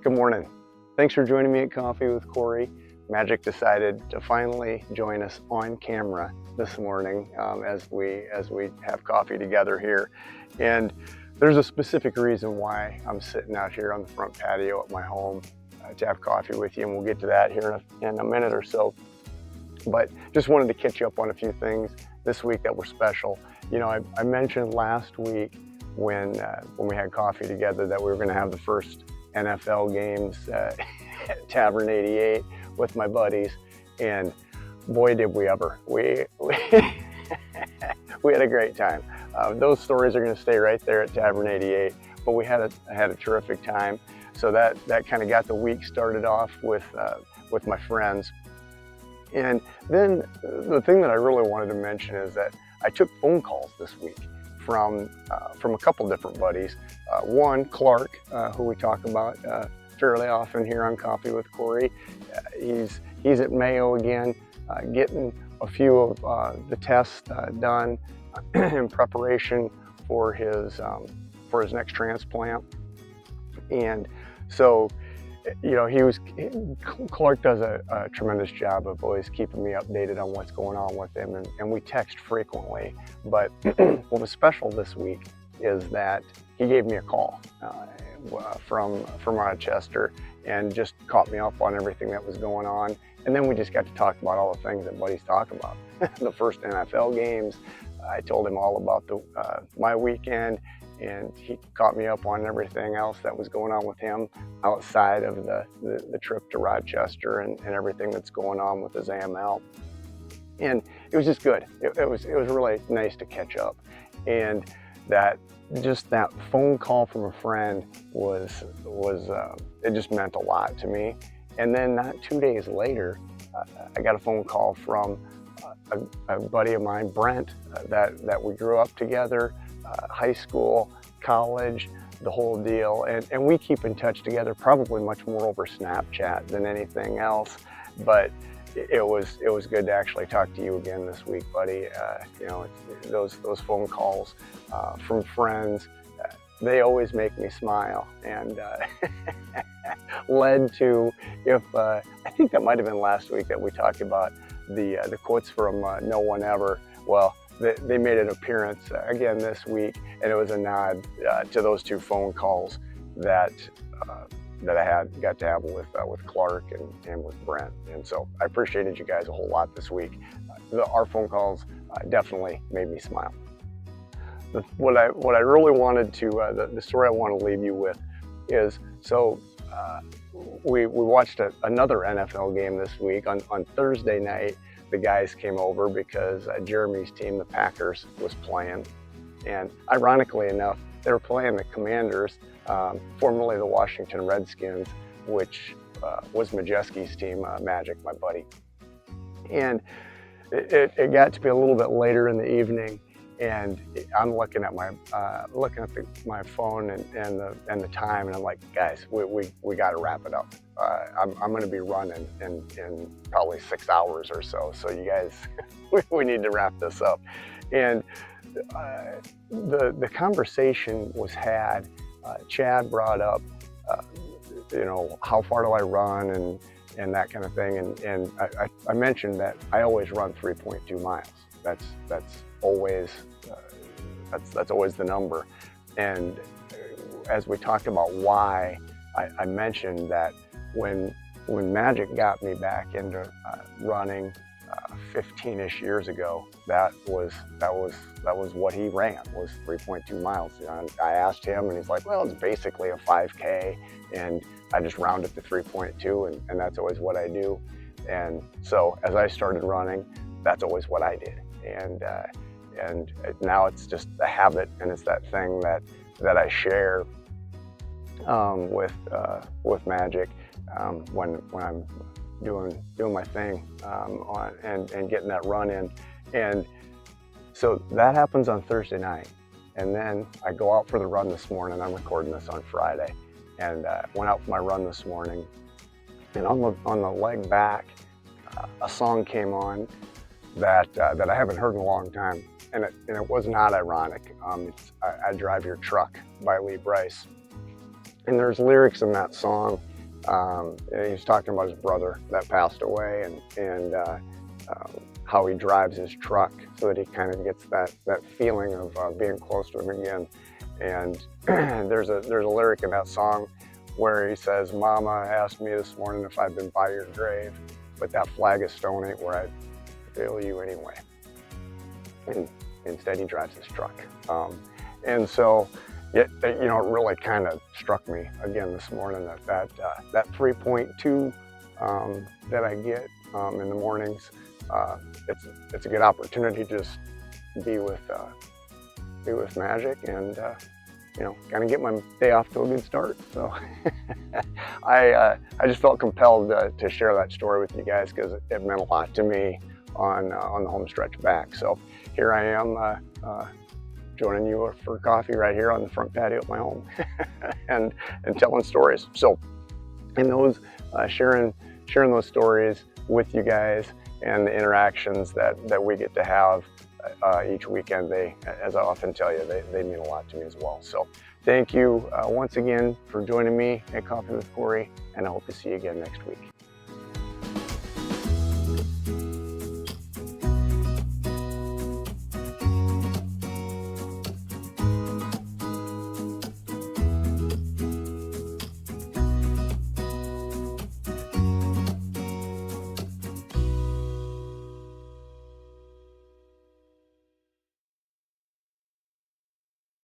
Good morning. Thanks for joining me at Coffee with Kory. Majic decided to finally join us on camera this morning as we have coffee together here. And there's a specific reason why I'm sitting out here on the front patio at my home to have coffee with you, and we'll get to that here in a minute or so. But just wanted to catch you up on a few things this week that were special. You know, I mentioned last week when we had coffee together that we were going to have the first NFL games at Tavern 88 with my buddies, and boy did we ever. We had a great time. Those stories are going to stay right there at Tavern 88, but we had a terrific time. So that kind of got the week started off with my friends. And then the thing that I really wanted to mention is that I took phone calls this week from a couple different buddies. One, Clark, who we talk about fairly often here on Coffee with Kory. He's at Mayo again, getting a few of the tests done in preparation for his next transplant. And so, you know, Clark does a tremendous job of always keeping me updated on what's going on with him, and we text frequently. But what was special this week is that he gave me a call from Rochester and just caught me up on everything that was going on. And then we just got to talk about all the things that buddies talk about. The first NFL games, I told him all about my weekend, and he caught me up on everything else that was going on with him outside of the trip to Rochester and everything that's going on with his AML. And it was just good. It was really nice to catch up. And that phone call from a friend was it just meant a lot to me. And then not 2 days later, I got a phone call from a buddy of mine, Brent, that we grew up together, high school, college, the whole deal. And we keep in touch together, probably much more over Snapchat than anything else. But it was good to actually talk to you again this week, buddy. You know, those phone calls from friends, they always make me smile, and led to, I think that might have been last week that we talked about the quotes from No One Ever. Well, they made an appearance again this week, and it was a nod to those two phone calls that I got to have with Clark and with Brent. And so I appreciated you guys a whole lot this week. Our phone calls definitely made me smile. What I really wanted to, the story I want to leave you with is, so we watched another NFL game this week. On Thursday night, the guys came over because Jeremy's team, the Packers, was playing. And ironically enough, they were playing the Commanders, formerly the Washington Redskins, which was Majewski's team, Majic, my buddy. And it got to be a little bit later in the evening, and I'm looking at my phone and the time, and I'm like, guys, we got to wrap it up. I'm going to be running in probably 6 hours or so. So you guys, we need to wrap this up. And the conversation was had. Chad brought up, you know, how far do I run and that kind of thing. And I mentioned that I always run 3.2 miles. That's always the number. And as we talked about why, I mentioned that when Majic got me back into running 15-ish years ago, that was what he ran, was 3.2 miles. And I asked him, and he's like, well, it's basically a 5K, and I just round it to 3.2, and that's always what I do. And so as I started running, that's always what I did. And now it's just a habit, and it's that thing that I share with Majic when I'm doing my thing and getting that run in. And so that happens on Thursday night, and then I go out for the run this morning. I'm recording this on Friday, and went out for my run this morning, and on the leg back, a song came on that I haven't heard in a long time, and it was not ironic. It's I Drive Your Truck by Lee Brice. And there's lyrics in that song And he's talking about his brother that passed away, and how he drives his truck so that he kind of gets that feeling of being close to him again. And there's a lyric in that song where he says, "Mama asked me this morning if I'd been by your grave, but that flag of stone ain't where I'd feel you anyway." And instead he drives his truck. And so, it really kind of struck me again this morning that 3.2 that I get in the mornings, it's a good opportunity to just be with Majic and kind of get my day off to a good start. So I just felt compelled to share that story with you guys because it meant a lot to me on the home stretch back. So here I am joining you for coffee right here on the front patio of my home and telling stories. So in those sharing those stories with you guys and the interactions that we get to have each weekend, as I often tell you, they mean a lot to me as well. So thank you once again for joining me at Coffee with Kory, and I hope to see you again next week.